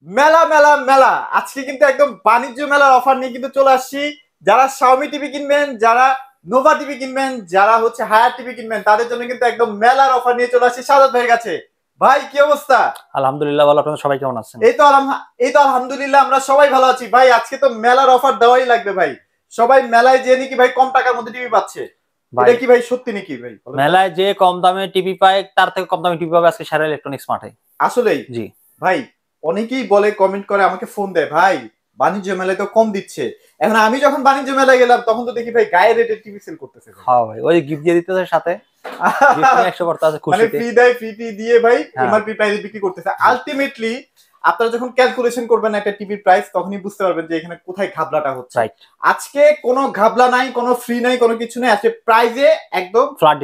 মেলা মেলা মেলা আজকে কিন্তু একদম বাণিজ্য মেলার অফার নিয়ে কিন্তু চলে আসছি। যারা Xiaomi টিভি কিনবেন, যারা নোভা টিভি কিনবেন, যারা হচ্ছে হায়ার টিভি কিনবেন, তাদের জন্য কিন্তু একদম মেলার অফার নিয়ে চলে আসছি সাদাত ভাইয়ের কাছে। ভাই কি অবস্থা? আলহামদুলিল্লাহ ভালো। আপনারা সবাই কেমন আছেন? এই তো আলহামদুলিল্লাহ আমরা সবাই ভালো আছি ভাই। আজকে তো মেলার অফার দেওয়াই লাগবে ভাই। সবাই মেলায় যে নাকি ভাই কম টাকার মধ্যে টিভি পাচ্ছে, ভাই এটা কি ভাই সত্যি নাকি ভাই? মেলায় যে কম দামে টিভি পায় তার থেকে কম দামে টিভি পাবে আজকে সারা ইলেকট্রনিক্স মার্টে। আসলেই জি ভাই, অনেকেই বলে, কমেন্ট করে, আমাকে ফোন দেয়, ভাই বাণিজ্য মেলায় তো কম দিচ্ছে। এখন আমি যখন বাণিজ্য মেলায় গেলাম তখন তো দেখি ভাই গায়ে রেটের টিভি সেল করতেছে ভাই। হ্যাঁ ভাই, ওই গিফট দিয়ে দিতেছে সাথে, গিফট নিয়ে 100 করতে আছে মানে খুশিতে। ফ্রি দেয়, ফ্রি দিয়ে ভাই হ্যাঁ এমআরপি প্রাইসে বিক্রি করতেছে। আলটিমেটলি আপনারা যখন ক্যালকুলেশন করবেন একটা টিভির প্রাইস, তখনই বুঝতে পারবেন যে এখানে কোথায় ঘাবলাটা হচ্ছে। রাইট, আজকে কোনো ঘাবলা নাই, কোনো ফ্রি নাই, কোনো কিছু নাই। আজকে প্রাইজে একদম ফ্ল্যাট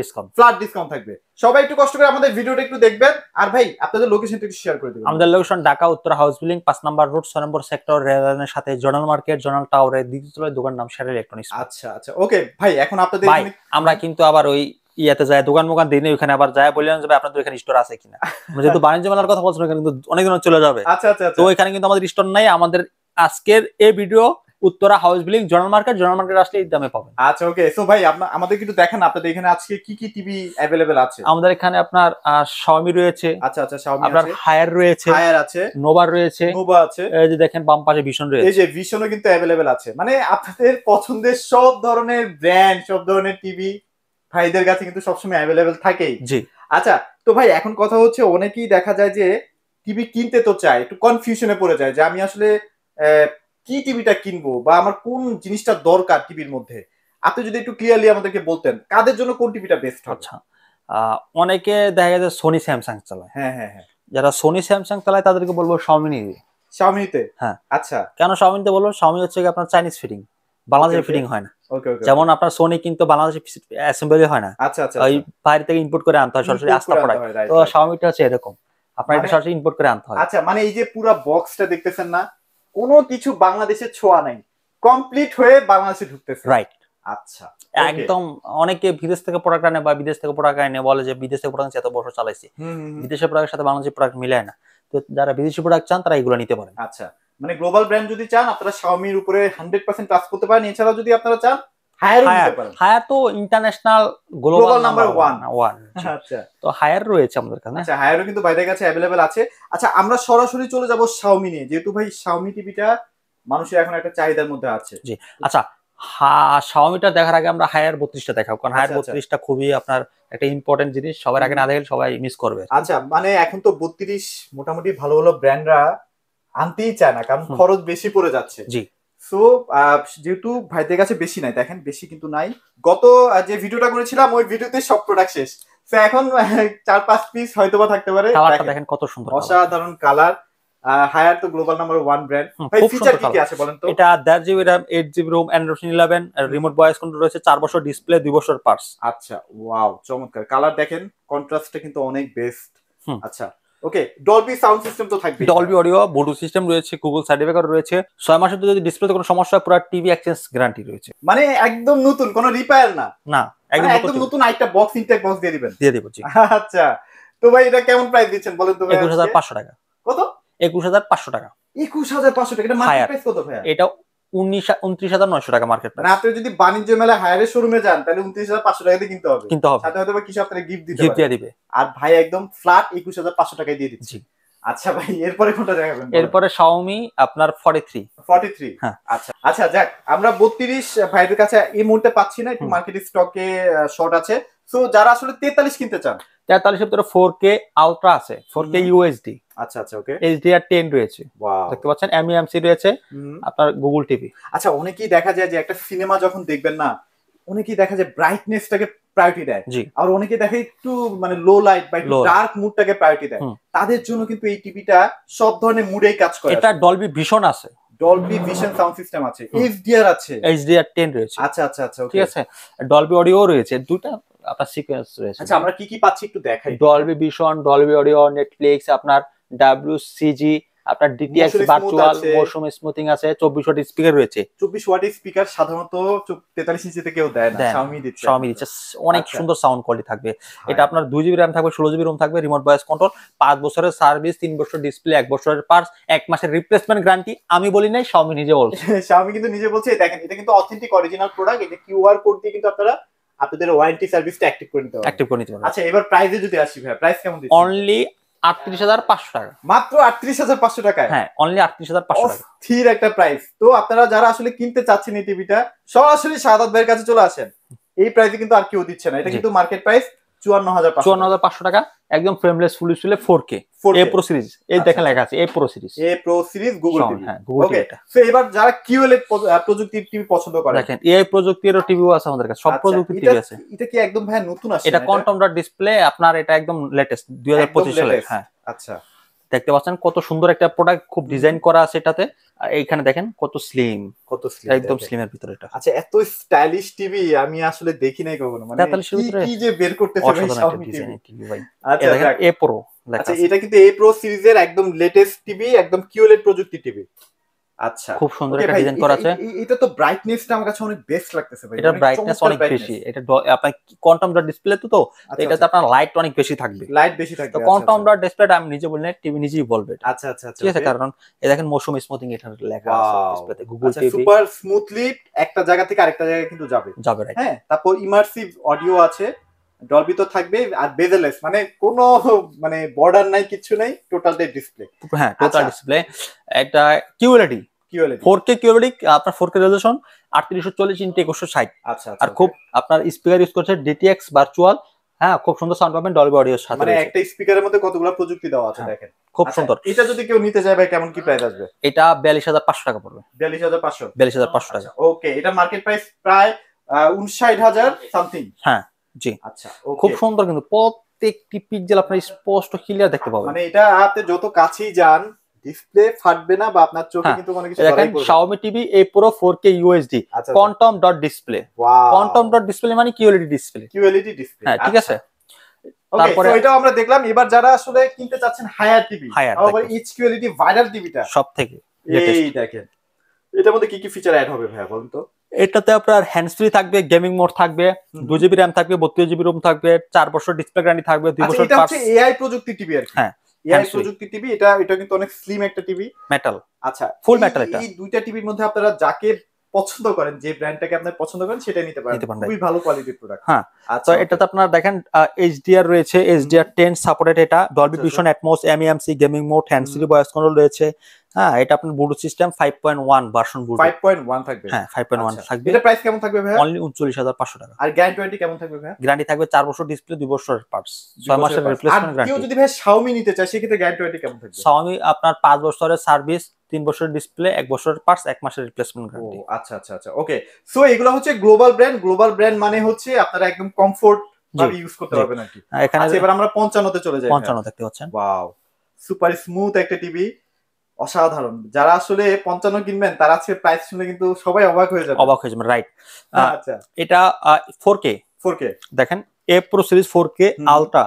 ডিসকাউন্ট থাকবে। সবাই একটু কষ্ট করে আমাদের ভিডিওটা একটু দেখবেন। আর ভাই আপনাদের লোকেশনটা একটু শেয়ার করে দিবেন। আমাদের লোকেশন ঢাকা উত্তর হাউস বিল্ডিং 5 নম্বর রোড 6 নম্বর সেক্টর, রেললাইনের সাথে জোনাল মার্কেট, জোনাল টাওয়ারের দ্বিতীয় তলায় দোকান, নাম সারা ইলেকট্রনিক্স। আচ্ছা আচ্ছা, ওকে ভাই। এখন আপনাদের ভাই আমরা কিন্তু আবার ওই ইয়াতে যায় দোকান মোকান দিই না, ওখানে আবার যায় বললেন যে ভাই আপনাদের এখানে স্টোর আছে কিনা। আমরা যেহেতু বাণিজ্য মেলার কথা বলছেন, ওখানে কিন্তু অনেক দিন চলে যাবে। আচ্ছা আচ্ছা তো এখানে কিন্তু আমাদের স্টোর নাই। আমাদের আজকের এই video Uttara house building zonal market আসলে এই দামে পাবেন। আচ্ছা ওকে। সো ভাই আমাদের কিন্তু দেখেন আপনাদের এখানে আজকে কি কি টিভি अवेलेबल আছে। আমাদের এখানে আপনার Xiaomi রয়েছে, আচ্ছা আচ্ছা, Xiaomi আপনার আছে, হায়ার রয়েছে, হায়ার আছে, নোভা রয়েছে, নোভা আছে, এই যে দেখেন বাম পাশে ভিশন এই রয়েছে। যে ভিশনও কিন্তু अवेलेबल আছে। মানে আপনাদের পছন্দের সব ধরনের ব্র্যান্ড, সব ধরনের টিভি ভাইদের কাছে কিন্তু সবসময় अवेलेबल থাকেই। জি আচ্ছা, তো ভাই এখন কথা হচ্ছে, অনেকেই দেখা যায় যে টিভি কিনতে তো চায়, একটু কনফিউশনে পড়ে যায় যে আমি আসলে কি টিভিটা কিনবো বা আমার কোন জিনিসটা দরকার টিভির মধ্যে। আপনি যদি একটু ক্লিয়ারলি আমাদেরকে বলতেন কাদের জন্য কোন টিভিটা বেস্ট হবে। আচ্ছা, অনেকে দেখা যায় সোনি স্যামসাং চালায়। হ্যাঁ হ্যাঁ হ্যাঁ, যারা সোনি স্যামসাং চালায় তাদেরকে বলবো Xiaomi নিতে। Xiaomi-তে। হ্যাঁ, আচ্ছা, কেন Xiaomi তে বলবো? Xiaomi হচ্ছে কি আপনার চাইনিজ ফিটিং, বাংলাদেশে ফিটিং হয় না। ওকে ওকে। যেমন আপনার সোনি কিন্তু বাংলাদেশে অ্যাসেম্বলি হয় না, আচ্ছা আচ্ছা, ওই বাইরে থেকে ইম্পোর্ট করে আনতে হয় সরাসরি আস্তা প্রোডাক্ট। তো Xiaomi-টা হচ্ছে এরকম, আপনার এটা সরাসরি ইম্পোর্ট করে আনতে হয়। আচ্ছা, মানে এই যে পুরো বক্সটা দেখতেছেন না, কোনো কিছু বাংলাদেশে ছোঁয়া নাই, কমপ্লিট হয়ে বাংলাদেশে ঢুকতেছে। রাইট, আচ্ছা একদম। অনেকে বিদেশ থেকে প্রোডাক্ট আনে বা বিদেশ থেকে প্রোডাক্ট আনে, বলে যে বিদেশ থেকে প্রোডাক্ট এত বছর চালাইছি, বিদেশের প্রোডাক্টের সাথে বাংলাদেশের প্রোডাক্ট মিলায় না। তো যারা বিদেশি প্রোডাক্ট চান তারা এগুলো নিতে পারেন। আচ্ছা, মানে গ্লোবাল ব্র্যান্ড যদি চান আপনারা Xiaomi-র উপরে 100% ট্রাস্ট করতে পারেন। এছাড়াও যদি আপনারা চান হায়ারও নিতে পারেন। হায়ার তো ইন্টারন্যাশনাল গ্লোবাল নাম্বার 1। আচ্ছা, তো হায়ার রয়েছে আমাদের কাছে। আচ্ছা, হায়ারও কিন্তু বাইরের কাছে अवेलेबल আছে। আচ্ছা, আমরা সরাসরি চলে যাব Xiaomi নিয়ে, যেহেতু ভাই Xiaomi টিভিটা মানুষের এখন একটা চাহিদার মধ্যে আছে। জি, আচ্ছা, Xiaomi-টা দেখার আগে আমরা হায়ার 32টা দেখাবো, কারণ হায়ার 32টা খুবই আপনার একটা ইম্পর্টেন্ট জিনিস, সবার আগে না দেখলে সবাই মিস করবে। আচ্ছা, মানে এখন তো 32 মোটামুটি ভালো ভালো ব্র্যান্ডরা আনতেই চায় না, কারণ খরচ বেশি পড়ে যাচ্ছে। জি, সো যেহেতু ভাইদের কাছে বেশি নাই, দেখেন বেশি কিন্তু নাই। গত যে ভিডিওটা করেছিলাম ওই ভিডিওতে সব প্রোডাক্ট শেষ। তো এখন 4-5 পিস হয়তোবা থাকতে পারে। কালারটা দেখেন কত সুন্দর, অসাধারণ কালার। হায়ার তো গ্লোবাল নাম্বার 1 ব্র্যান্ড। ভাই ফিচার কি কি আছে বলেন তো? এটা 1.5 GB RAM, 8 GB ROM, Android 11, remote voice control রয়েছে, 4 বছর ডিসপ্লে, 2 বছর পার্টস। আচ্ছা, ওয়াও, চমৎকার কালার। দেখেন কন্ট্রাস্টটা কিন্তু অনেক বেস্ট। আচ্ছা ওকে, ডলবি সাউন্ড সিস্টেম তো থাকবে, ডলবি অডিও, ব্লুটুথ সিস্টেম রয়েছে, গুগল সার্টিফিকেট রয়েছে, 6 মাসের যদি ডিসপ্লেতে কোনো সমস্যা হয় পুরো টিভি এক্সচেঞ্জ গ্যারান্টি রয়েছে। মানে একদম নতুন, কোনো রিপেয়ার না। না, একদম নতুন একটা বক্স, ইনটেক বক্স দিয়ে দিবেন। দিয়ে দেব। জি, আচ্ছা, তো ভাই এটা কেমন প্রাইস দিচ্ছেন বলেন তো ভাই? 21500 টাকা। কত? 21500 টাকা। 21500 টাকা? এটা মার্কেট প্রাইস কত ভাই? এটা 29900 টাকা মার্কেট প্রাইস। মানে আপনি যদি বাণিজ্য মেলা হায়ারের শোরুমে যান তাহলে 29500 টাকা দিয়ে কিনতে হবে। সাথে হয়তো বা কিছু আপনারা গিফট দিবে। আর ভাই একদম ফ্ল্যাট 21500 টাকায় দিয়ে দিচ্ছি। আচ্ছা ভাই, এরপরে কোনটা দেখাবেন? এরপরে Xiaomi আপনার 43। হ্যাঁ, আচ্ছা আচ্ছা, যাক, আমরা 32 ভাইদের কাছে এই মুহূর্তে পাচ্ছি না, একটু মার্কেট স্টকে শর্ট আছে। সো যারা আসলে 43 কিনতে চান, 43 এর ভিতরে 4K আলট্রা আছে, 4K UHD। আচ্ছা আচ্ছা, ওকে, HDR10 রয়েছে, ওয়াও, দেখতে পাচ্ছেন, MEMC রয়েছে, আপনার গুগল টিভি। আচ্ছা, অনেকেই দেখা যায় যে একটা সিনেমা যখন দেখবেন না, অনেকেই দেখা যায় ব্রাইটনেসটাকে প্রায়োরিটি দেয়, আর অনেকে দেখে একটু মানে লো লাইট বা একটু ডার্ক মুডটাকে প্রায়োরিটি দেয়। তাদের জন্য কিন্তু এই টিভিটা সব ধরনের মুডেই কাজ করে। এটা ডলবি ভিশন আছে, ডলবি ভিশন সাউন্ড সিস্টেম আছে, HDR আছে, HDR10 রয়েছে। আচ্ছা আচ্ছা আচ্ছা, ঠিক আছে, ডলবি অডিও রয়েছে, দুটো আপনার সিকোয়েন্স রয়েছে। আচ্ছা, আমরা কি কি পাচ্ছি একটু দেখাই। Dolby vision, Dolby audio, Netflix, আপনার WCG, আপনার ডিটিএক্স Motion smooth ভার্চুয়াল আছে। মৌসুম স্মুথিং আছে, 24 ওয়াট স্পিকার রয়েছে। 24 ওয়াটের স্পিকার সাধারণত 43 ইঞ্চিতে কেউ দেয় না, দেন Xiaomi দিচ্ছে Xiaomi একমাত্র। দিচ্ছে, অনেক আচ্ছা সুন্দর সাউন্ড কোয়ালিটি থাকবে। ভাই, এটা আপনার 2 জিবি র্যাম থাকবে, 16 জিবি রোম থাকবে, রিমোট ভয়েস কন্ট্রোল, 5 বছরের সার্ভিস, 3 বছর ডিসপ্লে, 1 বছরের পার্টস, 1 মাসের রিপ্লেসমেন্ট গ্যারান্টি। আমি বলি নাই, Xiaomi নিজে বলছে। Xiaomi কিন্তু নিজে বলছে, দেখেন এটা কিন্তু অথেন্টিক অরিজিনাল প্রোডাক্ট, এটা কিউআর কোড দিয়ে কিন্তু আপনারা আপনাদের ওয়ারেন্টি সার্ভিসটা অ্যাক্টিভ করে নিতে পারবেন। অ্যাক্টিভ করে নিতে পারবেন। আচ্ছা এবার প্রাইসে যদি আসি ভাই, প্রাইস কেমন দিচ্ছেন? অনলি 38,500 টাকা। মাত্র 38,500 টাকায়? হ্যাঁ, অনলি 38,500 টাকা। অস্থির একটা প্রাইস। তো আপনারা যারা আসলে কিনতে চাচ্ছেন এই টিভিটা, সরাসরি শাহাদাত ভাইয়ের কাছে চলে আসেন। এই প্রাইসে কিন্তু আর কেউ দিচ্ছে না, এটা জি। কিন্তু মার্কেট প্রাইস 54,500 54,500 টাকা, একদম frameless full display 4K 4K এ প্রো সিরিজ। এই আচ্ছা, দেখেন লেখা আছে এ প্রো সিরিজ। এ প্রো সিরিজ গুগল টিভি। হ্যাঁ, গুগল ওকে, টিভি এটা। সো এবার যারা কিউএলএড প্রযুক্তির টিভি পছন্দ করে, দেখেন এআই প্রযুক্তির টিভিও আছে আমাদের কাছে, সব আচ্ছা, প্রযুক্তির টিভি আছে। এটা কি একদম ভাই নতুন আসছে? এটা কোয়ান্টাম ডট ডিসপ্লে, আপনার এটা একদম লেটেস্ট 2025 সালে। হ্যাঁ, আচ্ছা দেখতে পাচ্ছেন কত সুন্দর একটা প্রোডাক্ট, খুব ডিজাইন করা আছে এটাতে। আর এইখানে দেখেন কত স্লিম, কত স্লিম, একদম স্লিমের ভিতরে এটা। আচ্ছা এত স্টাইলিশ টিভি আমি আসলে দেখি নাই কখনো, মানে 43 এর ভিতরে কি যে বের করতেছে ভাই অসাধারণ একটা Xiaomi টিভি। ডিজাইনের টিভি ভাই। আচ্ছা এটা দেখেন যাক। এ প্রো লেখা আচ্ছা আছে। এটা কিন্তু এ প্রো সিরিজের একদম লেটেস্ট টিভি, একদম কিউএলএড প্রযুক্তি টিভি। আচ্ছা খুব সুন্দর ওকে একটা ভাই, ডিজাইন করা আছে। এটা তো ব্রাইটনেসটা আমার কাছে অনেক বেস্ট লাগতেছে ভাই, এটার ব্রাইটনেস অনেক বেশি। এটা আপনার কোয়ান্টাম ডট ডিসপ্লে তো এটাতে আপনার লাইট অনেক বেশি থাকবে। লাইট বেশি থাকবে। তো কোয়ান্টাম ডট ডিসপ্লেটা আমি নিজে বলি না, টিভি নিজেই বলবে এটা। আচ্ছা আচ্ছা আচ্ছা ঠিক আছে, okay. কারণ এই দেখেন মৌসুম স্মুথিং এখানে লেখা আছে Wow. ডিসপ্লেতে, গুগল আচ্ছা টিভি সুপার স্মুথলি একটা জায়গা থেকে আরেকটা জায়গায় কিন্তু যাবে। যাবে, রাইট। হ্যাঁ, তারপর ইমার্সিভ অডিও আছে, ডলবি তো থাকবে, আর বেজেলেস, মানে কোনো মানে বর্ডার নাই, কিছু নাই, টোটাল ডিসপ্লে। হ্যাঁ, টোটাল আচ্ছা। ডিসপ্লে। একটা কিউএলইডি কিউএলএড 4K কিউএলইডি, আপনার 4K রেজোলিউশন, 3840 ইন্টু 2160। আচ্ছা আর খুব আপনার স্পিকার ইউজ করছে ডিটিএক্স ভার্চুয়াল। হ্যাঁ, খুব সুন্দর সাউন্ড পাবেন ডলবি অডিওর সাথে। মানে একটা স্পিকারের মধ্যে কতগুলো প্রযুক্তি দেওয়া আছে হ্যাঁ, দেখেন, খুব আচ্ছা, সুন্দর। এটা যদি কেউ নিতে চায় ভাই কেমন কি প্রাইস আসবে? এটা 42,500 টাকা পড়বে। 42,500? 42,500 টাকা। ওকে, এটা মার্কেট প্রাইস প্রায় 59,000 সামথিং। হ্যাঁ, জি। আচ্ছা খুব ওকে, সুন্দর, কিন্তু প্রত্যেকটি পিক্সেল আপনার স্পষ্ট ক্লিয়ার দেখতে পাবেন। মানে এটা হাতে যত কাছেই যান ডিসপ্লে ফাটবে না, বা আপনার চোখে হ্যাঁ, কিন্তু কোনো কিছু দেখেন ধরাই পড়বে না। Xiaomi TV A Pro 4K UHD আচ্ছা quantum dot display. Quantum dot display মানে কিউএলইডি ডিসপ্লে। কিউএলইডি ডিসপ্লে, হ্যাঁ, ঠিক আছে। ওকে, তারপরে তো এটাও আমরা দেখলাম। এবার যারা আসলে কিনতে চাচ্ছেন হায়ার টিভি, Higher আবার দেখবেন। এইচ কিউএলইডি ভাইরাল টিভিটা, সব থেকে এই লেটেস্ট। দেখেন এটার মধ্যে কি কি ফিচার অ্যাড হবে ভাইয়া বলুন তো? এটাতে আপনার হ্যান্ডস ফ্রি থাকবে, গেমিং মোড থাকবে, 2 জিবি র্যাম থাকবে, 32 জিবি রোম থাকবে, 4 বছর ডিসপ্লে গ্যারান্টি থাকবে, 2 আচ্ছা বছর এটা পার্টস। হচ্ছে এআই প্রযুক্তি টিভি আর কি। হ্যাঁ, এআই hands-free। প্রযুক্তি টিভি, এটা কিন্তু অনেক স্লিম একটা টিভি। মেটাল, আচ্ছা ফুল মেটাল এটা। এই দুইটা টিভির মধ্যে আপনারা যাকে পছন্দ করেন, যে ব্র্যান্ডটাকে আপনি পছন্দ করেন সেটাই নিতে পারেন, খুবই ভালো কোয়ালিটির প্রোডাক্ট। হ্যাঁ, আচ্ছা তো এটাতে আপনার দেখেন HDR রয়েছে, HDR 10 সাপোর্টেড, এটা Dolby vision, atoms, MEMC, gaming mode, hands free voice control রয়েছে। হ্যাঁ, এটা আপনার ব্লুটুথ সিস্টেম 5.1 ভার্সন ব্লুটুথ। 5.1 থাকবে? হ্যাঁ, 5.1 থাকবে। এটা প্রাইস কেমন থাকবে ভাইয়া? অনলি 39,500 টাকা। আর গ্যারান্টি ওয়ারেন্টি কেমন থাকবে ভাইয়া? গ্যারান্টি থাকবে 4 বছর ডিসপ্লে, 2 বছরের পার্টস, 6 মাসের রিপ্লেসমেন্ট আর কেউ গ্যারান্টি। যদি ভাই Xiaomi নিতে চায় সেক্ষেত্রে গ্যারান্টি ওয়ারেন্টি কেমন থাকবে? Xiaomi আপনার 5 বছরের সার্ভিস, 3 বছরের ডিসপ্লে, 1 বছরের পার্টস, 1 মাসের রিপ্লেসমেন্ট ও গ্যারান্টি। আচ্ছা আচ্ছা আচ্ছা ওকে। সো এগুলো হচ্ছে গ্লোবাল ব্র্যান্ড। গ্লোবাল ব্র্যান্ড মানে হচ্ছে আপনারা একদম কমফোর্ট ভাবে ইউজ করতে পারবেন আর কি। এখানে আচ্ছা এবার আমরা 55 তে চলে যাই। 55 দেখতে পাচ্ছেন। ওয়াও, সুপার স্মুথ একটা টিভি, অসাধারণ। যারা আসলে 55 কিনবেন তারা আজকে প্রাইস শুনে কিন্তু সবাই অবাক হয়ে যাবে। অবাক হয়ে যাবেন, রাইট। আচ্ছা এটা 4K 4K দেখেন, A Pro series 4K ultra,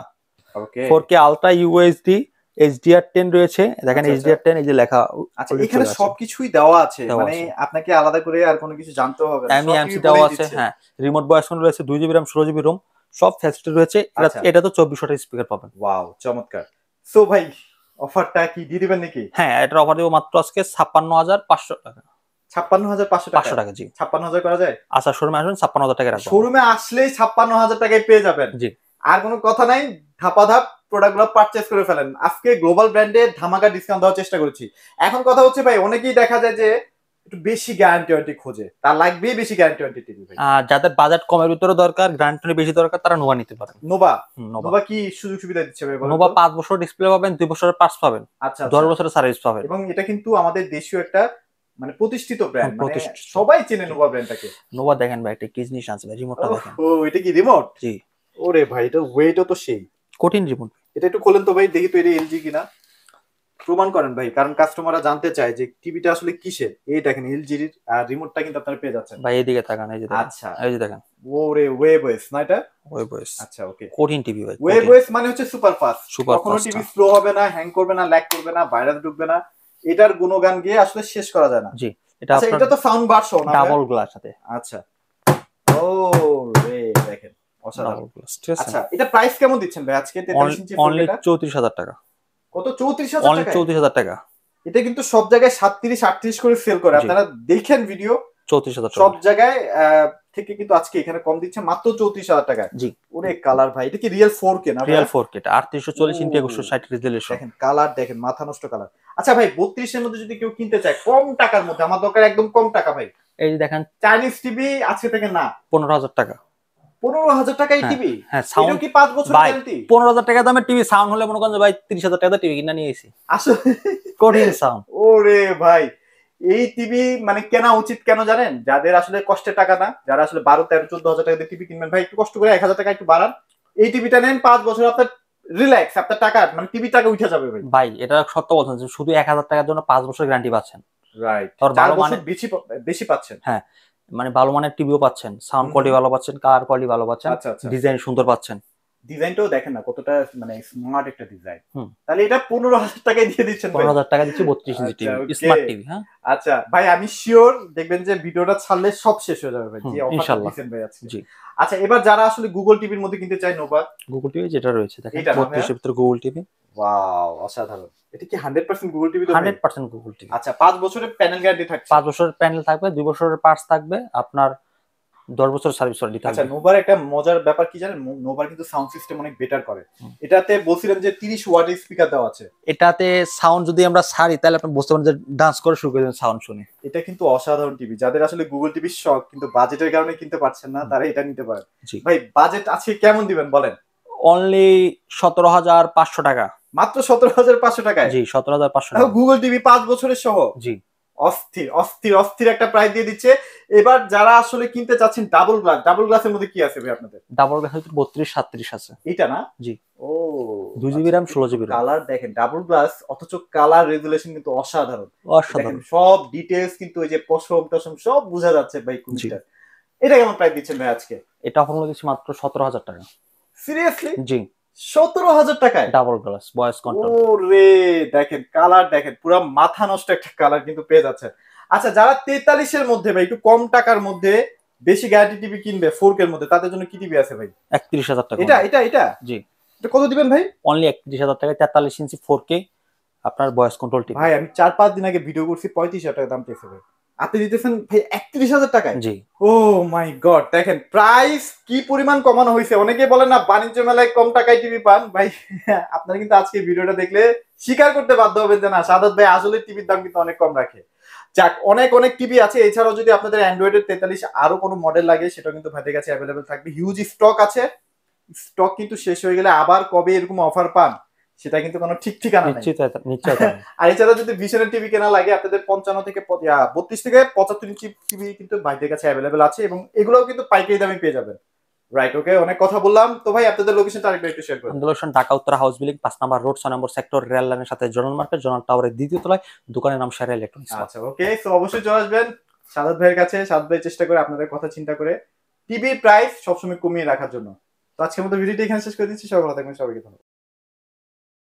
okay 4K ultra UHD, HDR 10 রয়েছে। দেখেন আচ্ছা, HDR 10 এই যে লেখা। আচ্ছা এখানে সবকিছুই দেওয়া আছে, দেওয়া মানে আছে। আপনাকে আলাদা করে আর কোনো কিছু জানতে হবে না, MEMC সবই দেওয়া বলেই আছে। দিচ্ছে। হ্যাঁ, রিমোট ভয়েস কন্ট্রোল রয়েছে, 2 জিবি র্যাম, 16 জিবি রোম, সব ফ্যাসিলিটি রয়েছে। আচ্ছা। এটা তো 24 ওয়াটের স্পিকার পাবেন। ওয়াও চমৎকার। সো ভাই অফারটা কি দিয়ে দিবেন নাকি? হ্যাঁ, এটার অফার দেবো মাত্র আজকে 56,500 টাকা। 56,500 টাকা? 500 টাকা, জি। 56,000 করা যায়? আচ্ছা, শোরুমে আসবেন, 56,000 টাকা রাখবো। শোরুমে আসলেই 56,000 টাকায় পেয়ে যাবেন। জি। আর কোনো কথা নাই, ধাপাধাপ প্রোডাক্টগুলো পারচেজ করে ফেলেন। আজকে গ্লোবাল ব্র্যান্ডে ধামাকা ডিসকাউন্ট দেওয়ার চেষ্টা করেছি। এখন কথা হচ্ছে ভাই, অনেকেই দেখা যায় যে একটু বেশি গ্যারান্টি ওয়ারেন্টি খোঁজে, তার লাগবে বেশি গ্যারান্টি ওয়ারেন্টি টিভি ভাই। যাদের বাজেট কমের ভিতরে দরকার, গ্যারান্টি বেশি দরকার, তারা নোভা নিতে পারেন। নোভা নোভা নোভা কি সুযোগ সুবিধা দিচ্ছে ভাই বলেন তো? নোভা 5 বছর ডিসপ্লে পাবেন, 2 বছরের পার্টস পাবেন, আচ্ছা 10 বছরের সার্ভিস পাবেন। এবং এটা কিন্তু আমাদের দেশীয় একটা মানে প্রতিষ্ঠিত ব্র্যান্ড, মানে প্রতিষ্ঠিত। সবাই চেনে নোভা ব্র্যান্ডটাকে। নোভা দেখেন ভাই, একটা কি জিনিস আছে ভাই, রিমোটটা দেখেন। ও এটা কি রিমোট? জি। ওরে ভাই, এটা ওয়েটও তো সেই কঠিন রিমোট। এটা একটু খোলেন তো ভাই, দেখি তো এটা এলজি কিনা, প্রমাণ করেন ভাই, কারণ কাস্টমাররা জানতে চায় যে টিভিটা আসলে কিসের। এই দেখেন এলজির, আর রিমোটটা কিন্তু আপনারা পেয়ে যাচ্ছেন ভাই এদিকে তাকান, এই যে দেখেন। আচ্ছা এই যে দেখেন, ওরে ওয়েবওয়েস না এটা? ওয়েবওয়েস। আচ্ছা ওকে, কঠিন টিভি ভাই। ওয়েবওয়েস মানে হচ্ছে সুপার ফাস্ট। সুপার কখনো ফাস্ট। টিভি স্লো হবে না, হ্যাং করবে না, ল্যাগ করবে না, ভাইরাস ঢুকবে না, এটার গুণগান গিয়ে আসলে শেষ করা যায় না। জি, এটা আচ্ছা আপনার এটা তো সাউন্ড বার সহ না ডাবল গ্লাস সাথে। আচ্ছা ও রে দেখেন অসাধারণ। ডাবল গ্লাস, ঠিক আছে। আচ্ছা এটা প্রাইস কেমন দিচ্ছেন ভাই আজকে 43 ইঞ্চি অনলি 4K টা? 34,000 টাকা। কত 34,000 অনলি টাকায়? 34,000 টাকা। এটা কিন্তু সব জায়গায় 37 38 করে সেল করে, জি, আপনারা দেখেন ভিডিও 34,000 সব টাকা। জায়গায় থেকে কিন্তু আজকে এখানে কম দিচ্ছে মাত্র 34,000 টাকায়। জি, ওরে কালার ভাই, এটা কি রিয়েল 4K না ভাই? রিয়েল 4K, এটা 3840 ইন্টু ও 2160 রেজোলিউশন। দেখেন কালার দেখেন মাথা নষ্ট কালার। আচ্ছা ভাই 32 এর মধ্যে যদি কেউ কিনতে চায় কম টাকার মধ্যে, আমার দরকার একদম কম টাকা ভাই, এই যে দেখেন চাইনিজ টিভি আজকে থেকে না 15,000 টাকা। 15,000 টাকায় হ্যাঁ, টিভি? হ্যাঁ এটাও সাউন্ড কি 5 বছর ভাই, গ্যারান্টি? 15,000 টাকা দামের টিভি সাউন্ড হলে মনে করেন যে ভাই 30,000 টাকা টিভি কিনা নিয়ে এসেছি। আসলে কঠিন সাউন্ড। ওরে ভাই এই টিভি মানে কেনা উচিত কেন জানেন? যাদের আসলে কষ্টের টাকা না, যারা আসলে 12 13 14,000 টাকা দিয়ে টিভি কিনবেন, ভাই একটু কষ্ট করে 1,000 টাকা একটু বাড়ান, এই টিভিটা নেন 5 বছর আপনার রিল্যাক্স, আপনার টাকা মানে টিভি টাকা উঠে যাবে ভাই। ভাই এটা সত্য বলছেন যে শুধু 1,000 টাকার জন্য 5 বছর গ্যারান্টি পাচ্ছেন। রাইট, আর 4 ভালো বছর মানের, বেশি বেশি পাচ্ছেন। হ্যাঁ মানে ভালো মানের টিভিও পাচ্ছেন, সাউন্ড কোয়ালিটি ভালো পাচ্ছেন, কালার কোয়ালিটি ভালো পাচ্ছেন, আচ্ছা আচ্ছা, ডিজাইন সুন্দর পাচ্ছেন। ডিজাইনটাও দেখেন না কতটা মানে স্মার্ট একটা ডিজাইন। হুম, তাহলে এটা 15,000 টাকায় দিয়ে দিচ্ছেন ভাই? 15,000 টাকা দিচ্ছি 32 ইঞ্চি আচ্ছা টিভি, ওকে। Smart TV. হ্যাঁ, আচ্ছা ভাই আমি শিওর দেখবেন যে ভিডিওটা ছাড়লে সব শেষ হয়ে যাবে ভাই, যে অফারটা ইনশাল্লাহ। দিচ্ছেন ভাই আজকে। জি, আচ্ছা এবার যারা আসলে গুগল টিভির মধ্যে কিনতে চায় নোভা, গুগল টিভি যেটা রয়েছে দেখেন এটা না ভাইয়া? 32 এর ভিতরে গুগল টিভি। ওয়াও অসাধারণ। এটা কি 100% গুগল টিভি তো ভাই? 100% গুগল টিভি। আচ্ছা 5 বছরের প্যানেল গ্যারান্টি থাকছে। 5 বছরের প্যানেল থাকবে, 2 বছরের পার্টস থাকবে, আপনার 10 বছরের সার্ভিস ওয়ারেন্টি আচ্ছা থাকবে। নোভার একটা মজার ব্যাপার কি জানেন? নোভার কিন্তু সাউন্ড সিস্টেম অনেক বেটার করে। হুম। এটাতে বলছিলেন যে 30 ওয়াটের স্পিকার দেওয়া আছে। এটাতে সাউন্ড যদি আমরা ছাড়ি তাহলে আপনি বুঝতে পারেন যে ডান্স করে শুরু করে দেবেন সাউন্ড শুনে। এটা কিন্তু অসাধারণ টিভি। যাদের আসলে গুগল টিভির শখ কিন্তু বাজেটের কারণে কিনতে পারছেন না, তারা এটা নিতে পারেন। জি, ভাই বাজেট আজকে কেমন দিবেন বলেন? অনলি 17,500 টাকা। মাত্র 17,500 টাকায়? জি, 17,500 তাও টাকা। গুগল টিভি 5 বছরের সহ? জি, অস্থির অস্থির অস্থির একটা প্রাইস দিয়ে দিচ্ছে। এবার যারা আসলে কিনতে চাচ্ছেন ডাবল গ্লাস, ডাবল গ্লাসের মধ্যে কি আছে ভাই আপনাদের? ডাবল গ্লাস 32 37 আছে। এইটা না? জি, ও 2 GB RAM 16 GB RAM. Colour দেখেন ডাবল গ্লাস, অথচ কালার রেজুলেশন কিন্তু অসাধারণ। দেখেন অসাধারণ। সব ডিটেইলস কিন্তু ওই যে পশম টসম সব বোঝা যাচ্ছে ভাই জি, কুমিরটা। এটা কেমন প্রাইস দিচ্ছেন ভাই আজকে? এটা হলো দিচ্ছি মাত্র 17,000 টাকা। সিরিয়াসলি জি, 17,000 টাকায়? Double glass voice control. ওরে দেখেন কালার দেখেন পুরো মাথা নষ্ট একটা কালার কিন্তু পেয়ে যাচ্ছে। আচ্ছা যারা 43 এর মধ্যে ভাই একটু কম টাকার মধ্যে বেশি গ্যারান্টি টিভি কিনবে 4K এর মধ্যে, তাদের জন্য কি টিভি আছে ভাই? 31,000 টাকা। এটা এটা এটা জি, এটা কত দিবেন ভাই? অনলি 31,000 টাকায় 43 ইঞ্চি 4K আপনার ভয়েস কন্ট্রোল টিভি। ভাই আমি 4-5 দিন আগে ভিডিও করছি 35,000 টাকা দাম চেয়েছে ভাই, আপনি দিতেছেন ভাই 31,000 টাকায়? জি, ও মাই গড দেখেন প্রাইস কি পরিমাণ কমানো হয়েছে। অনেকে বলেন না বাণিজ্য মেলায় কম টাকায় টিভি পান, ভাই আপনারা কিন্তু আজকে ভিডিওটা দেখলে স্বীকার করতে বাধ্য হবেন যে না সাদাত ভাই আসলে টিভির দাম কিন্তু অনেক কম রাখে। যাক অনেক অনেক টিভি আছে, এছাড়াও যদি আপনাদের অ্যান্ড্রয়েডের 43 আরো কোনো মডেল লাগে সেটা কিন্তু ভাইদের কাছে অ্যাভেলেবেল থাকবে, হিউজ স্টক আছে। স্টক কিন্তু শেষ হয়ে গেলে আবার কবে এরকম অফার পান সেটা কিন্তু কোনো ঠিক ঠিকানা নেই। নিশ্চিত নিশ্চয়। আর এছাড়া যদি ভিশনের টিভি কেনা লাগে আপনাদের 55 থেকে 32 থেকে 75 ইঞ্চি টিভি কিন্তু ভাইদের কাছে অ্যাভেলেবেল আছে এবং এগুলোও কিন্তু পাইকারি দামে পেয়ে যাবেন। রাইট ওকে অনেক কথা বললাম, তো ভাই আপনাদের লোকেশনটা আরেকবার একটু শেয়ার করুন। Location Dhaka Uttara house building 5 নম্বর রোড 6 নম্বর সেক্টর, রেল লাইনের সাথে জোনাল মার্কেট, জোনাল টাওয়ারের দ্বিতীয় তলায়, দোকানের নাম সেরা ইলেকট্রনিক্স। আচ্ছা ওকে সো অবশ্যই চলে আসবেন সাদাত ভাইয়ের কাছে, সাদাত ভাই চেষ্টা করে আপনাদের কথা চিন্তা করে টিভির প্রাইস সবসময় কমিয়ে রাখার জন্য। তো আজকের মতো ভিডিওটি এখানে শেষ করে দিচ্ছি, সবাই ভালো থাকবেন, সবাইকে ধন্যবাদ।